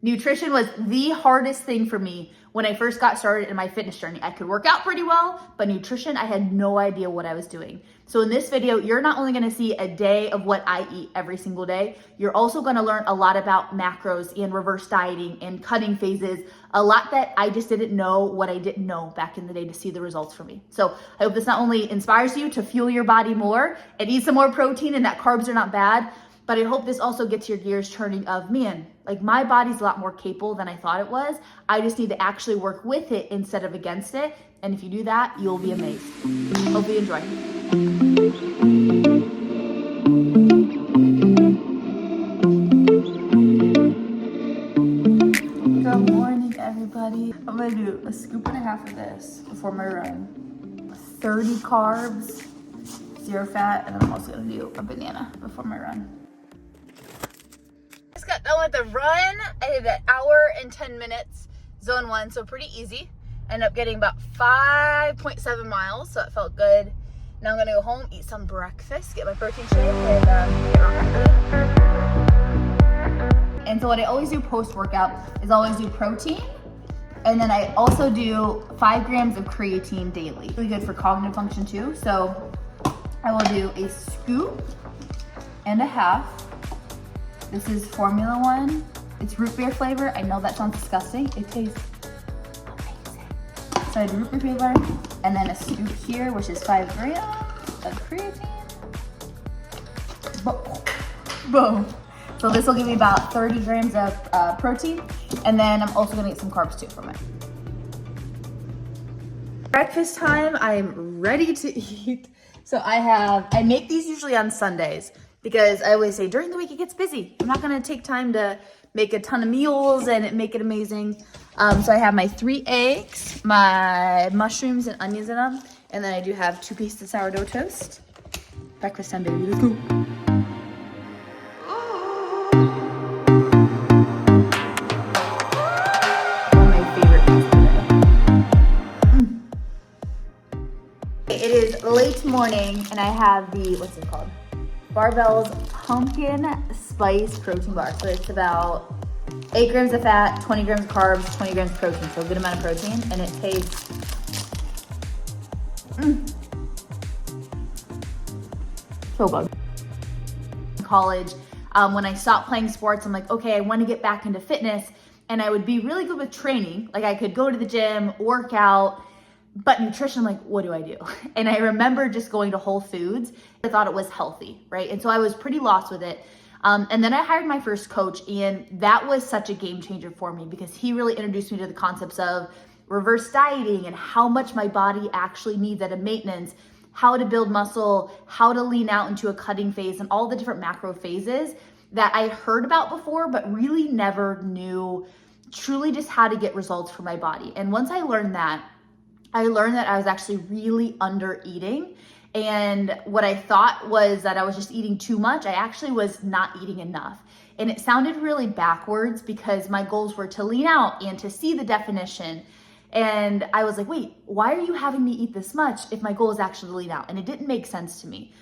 Nutrition was the hardest thing for me when I first got started in my fitness journey. I could work out pretty well, but nutrition, I had no idea what I was doing. So in this video, you're not only gonna see a day of what I eat every single day, you're also gonna learn a lot about macros and reverse dieting and cutting phases, a lot that I just didn't know what I didn't know back in the day to see the results for me. So I hope this not only inspires you to fuel your body more and eat some more protein and that carbs are not bad, but I hope this also gets your gears turning of, man, like my body's a lot more capable than I thought it was. I just need to actually work with it instead of against it. And if you do that, you'll be amazed. Hope you enjoy. Good morning, everybody. I'm gonna do a scoop and a half of this before my run. 30 carbs, 0 fat, and then I'm also gonna do a banana before my run. Just got done with the run. I did an hour and 10 minutes, zone 1, so pretty easy. Ended up getting about 5.7 miles, so it felt good. Now I'm gonna go home, eat some breakfast, get my protein shake, and get on. And so what I always do post-workout is always do protein, and then I also do 5 grams of creatine daily. Really good for cognitive function too, so I will do a scoop and a half. This is Formula One. It's root beer flavor. I know that sounds disgusting. It tastes amazing. So I do root beer flavor, and then a scoop here, which is 5 grams of creatine. Boom. So this will give me about 30 grams of protein, and then I'm also gonna get some carbs too from it. Breakfast time, I'm ready to eat. So I make these usually on Sundays because I always say during the week it gets busy. I'm not gonna take time to make a ton of meals and make it amazing. So I have my 3 eggs, my mushrooms and onions in them, and then I do have 2 pieces of sourdough toast. Breakfast time, baby, let's go. One of my favorite things today. It is late morning and I have the, what's it called? Barbell's pumpkin spice protein bar. So it's about 8 grams of fat, 20 grams of carbs, 20 grams of protein. So a good amount of protein, and it tastes so good. In college, when I stopped playing sports, I'm like, okay, I want to get back into fitness, and I would be really good with training. Like I could go to the gym, work out, but nutrition, like, what do I do? And I remember just going to Whole Foods. I thought it was healthy, right? And so I was pretty lost with it. And then I hired my first coach, and that was such a game changer for me because he really introduced me to the concepts of reverse dieting and how much my body actually needs at a maintenance, how to build muscle, how to lean out into a cutting phase, and all the different macro phases that I heard about before, but really never knew truly just how to get results for my body. And once I learned that I was actually really under eating. And what I thought was that I was just eating too much, I actually was not eating enough. And it sounded really backwards because my goals were to lean out and to see the definition. And I was like, wait, why are you having me eat this much if my goal is actually to lean out? And it didn't make sense to me.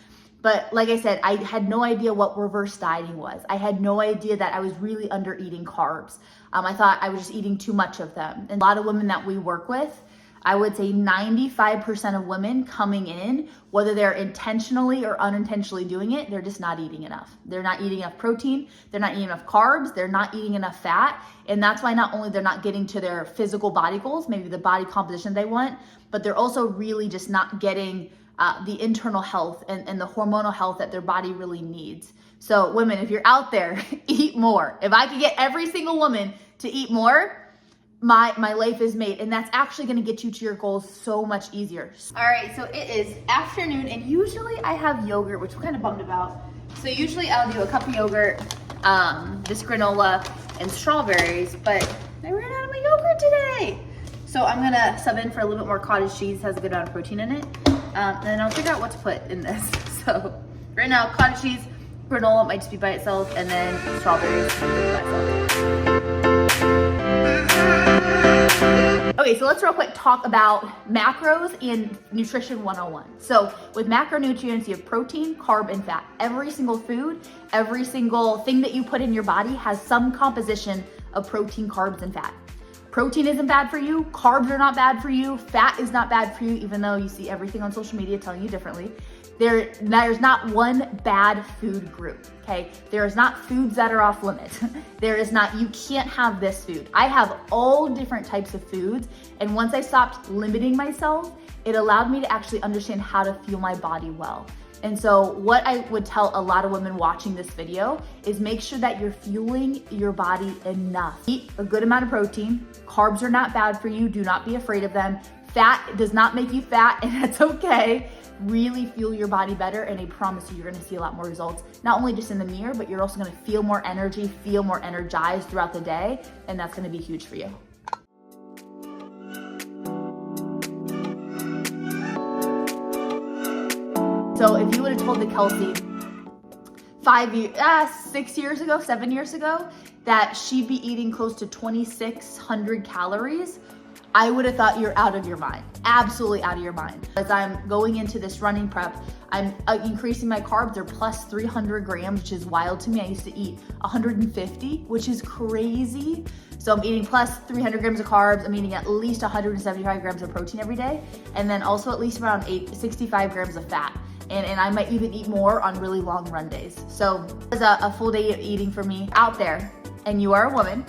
But like I said, I had no idea what reverse dieting was. I had no idea that I was really under eating carbs. I thought I was just eating too much of them. And a lot of women that we work with, I would say 95% of women coming in, whether they're intentionally or unintentionally doing it, they're just not eating enough. They're not eating enough protein, they're not eating enough carbs, they're not eating enough fat. And that's why not only they're not getting to their physical body goals, maybe the body composition they want, but they're also really just not getting the internal health and the hormonal health that their body really needs. So women, if you're out there, eat more. If I could get every single woman to eat more, my life is made, and that's actually going to get you to your goals so much easier. All right, so it is afternoon, and usually I have yogurt, which I'm kind of bummed about. So usually I'll do a cup of yogurt, this granola, and strawberries, but I ran out of my yogurt today. So I'm gonna sub in for a little bit more cottage cheese, has a good amount of protein in it, and then I'll figure out what to put in this. So right now, cottage cheese, granola might just be by itself, and then strawberries might be by itself. Okay, so let's real quick talk about macros and nutrition 101. So with macronutrients, you have protein, carb, and fat. Every single food, every single thing that you put in your body has some composition of protein, carbs, and fat. Protein isn't bad for you, carbs are not bad for you, fat is not bad for you, even though you see everything on social media telling you differently. There's not one bad food group, okay? There is not foods that are off limits. There is not, you can't have this food. I have all different types of foods, and once I stopped limiting myself, it allowed me to actually understand how to fuel my body well. And so what I would tell a lot of women watching this video is make sure that you're fueling your body enough. Eat a good amount of protein. Carbs are not bad for you. Do not be afraid of them. Fat does not make you fat, and that's okay. Really fuel your body better, and I promise you're gonna see a lot more results, not only just in the mirror, but you're also gonna feel more energy, feel more energized throughout the day, and that's gonna be huge for you. So if you would have told the Kelsey 7 years ago, that she'd be eating close to 2600 calories, I would have thought you're out of your mind, absolutely out of your mind. As I'm going into this running prep, I'm increasing my carbs. They're plus 300 grams, which is wild to me. I used to eat 150, which is crazy. So I'm eating plus 300 grams of carbs. I'm eating at least 175 grams of protein every day. And then also at least around 65 grams of fat. And I might even eat more on really long run days. So it's a full day of eating for me out there. And you are a woman,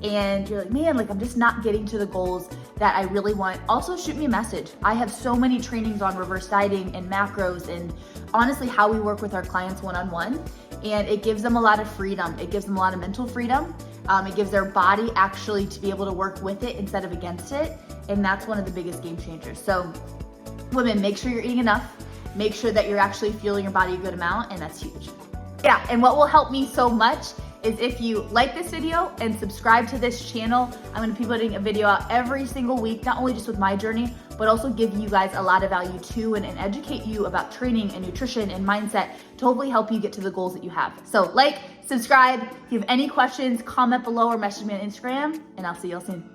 and you're like, man, like I'm just not getting to the goals that I really want. Also shoot me a message. I have so many trainings on reverse dieting and macros and honestly how we work with our clients one-on-one. And it gives them a lot of freedom. It gives them a lot of mental freedom. It gives their body actually to be able to work with it instead of against it. And that's one of the biggest game changers. So women, make sure you're eating enough. Make sure that you're actually fueling your body a good amount, and that's huge. Yeah, and what will help me so much is if you like this video and subscribe to this channel. I'm gonna be putting a video out every single week, not only just with my journey, but also give you guys a lot of value too, and educate you about training and nutrition and mindset to hopefully help you get to the goals that you have. So like, subscribe. If you have any questions, comment below or message me on Instagram, and I'll see you all soon.